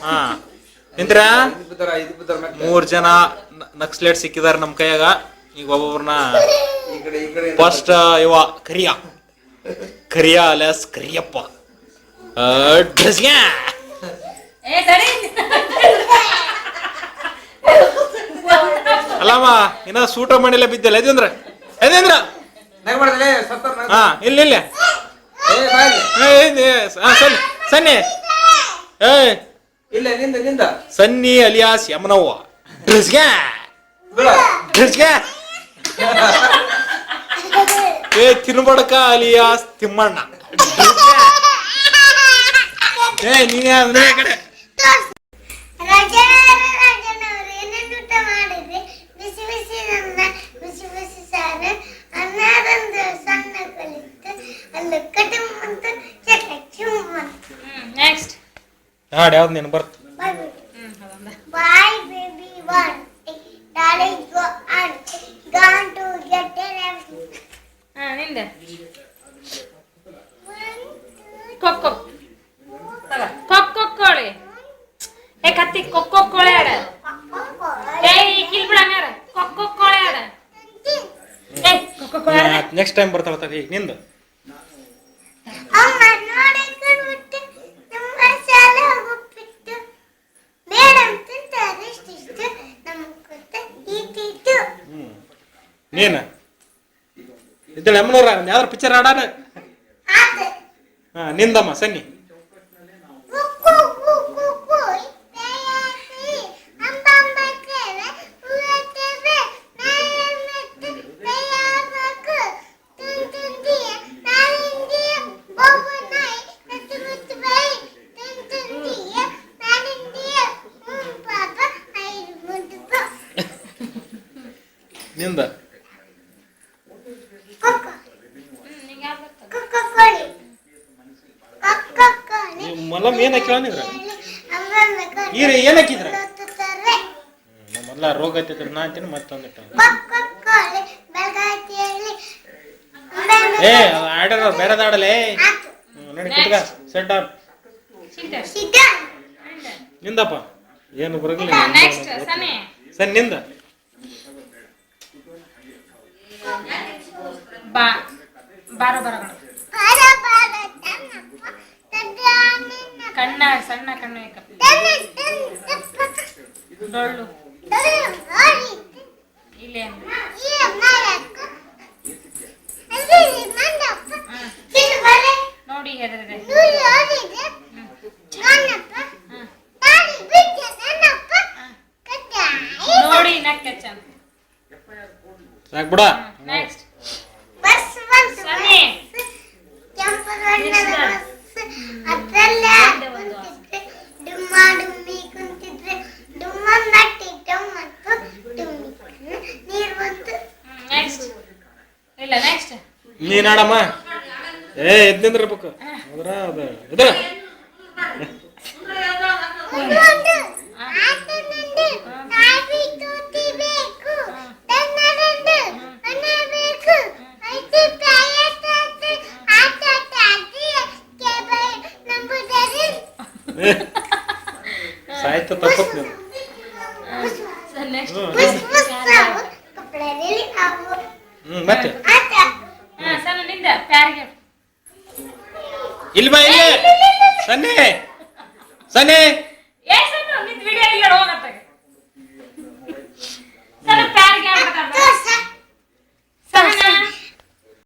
ಹಾ ನಿಂತ್ರ 3 ಜನ ನಕ್ಸಲೇಟ್ ಸಿಕ್ಕಿದಾರ ನಮ್ ಕೈಯಾಗ. ಈಗ ಒಬ್ಬೊಬ್ರನ್ನ ಫಸ್ಟ್ ಇವ ಕರಿಯ ಅಲಿಯಾಸ್ ಕರಿಯಪ್ಪ ಅಲ್ಲಮ್ಮ ಇನ್ನ ಸೂಟ ಮಾಡಿಲ್ಲ ಬಿದ್ದಲ್ಲ ಎದೇಂದ್ರ ಹಾ ಇಲ್ಲ ಸನ್ನಿ ಸನ್ನಿ ಅಲಿಯಾಸ್ ಯಮನವ್ವ ತಿನ್ಬಡಕ ಅಲಿಯಾಸ್ ತಿಮ್ಮಣ್ಣ ನೀನೇ ಕಡೆ ಹಾಡು ಯಾವ್ದು ನೀನು ಬರ್ತ ನೆಕ್ಸ್ಟ್ ಟೈಮ್ ಬರ್ತಾವ ಈಗ ನಿಂದು ನೀನ ಇದ್ದಳ ಎಮ್ಮನವ್ರ ಯಾವ್ದಾರ ಪಿಕ್ಚರ್ ಆಡಾರ ಹಾ ನಿಂದಮ್ಮ ಸನ್ನಿ ನಿಂದ ಮಲ್ಲಮ್ ಏನ್ ಹಾಕಿಲ್ಲ ನಿಂದ್ರ ಏನ್ ಹಾಕಿದ್ರ ಮೊದ್ಲ ರೋಗ ಐತಿದ್ರ ನಾ ಅಂತೀನಿ ಮತ್ತೊಂದಿಟ್ಟ ಆಡರ ಬೇರೆದ ಆಡಲೇ ನೋಡಿ ಕುಟ್ಗ ಸೆಟ್ ಡೌನ್ ನಿಂದಪ್ಪ ಏನು ಬರಗಿಲ್ಲ ಸರಿ ನಿಂದ ಕಣ್ಣ ಸಣ್ಣ ಕಣ್ಣು ಡೊಳ್ಳು ಇಲ್ಲೇ ನೋಡಿ ನೋಡಿ ನಕ್ಕ ಸಾಕ್ ಬಿಡ ನೆಕ್ಸ್ಟ್ ನೀನಾಡಮ್ಮ ಎದ್ನಿಂದ್ರಬೇಕು ಅದ್ರ ಅದ ಇದ್ರ ಸಾಹಿತ್ಯ ತಪ್ಪತ್ ನೀವು ಮತ್ತೆ ಇಲ್ಲಿ ಬಾ ಇಲ್ಲಿ ಸನ್ನಿ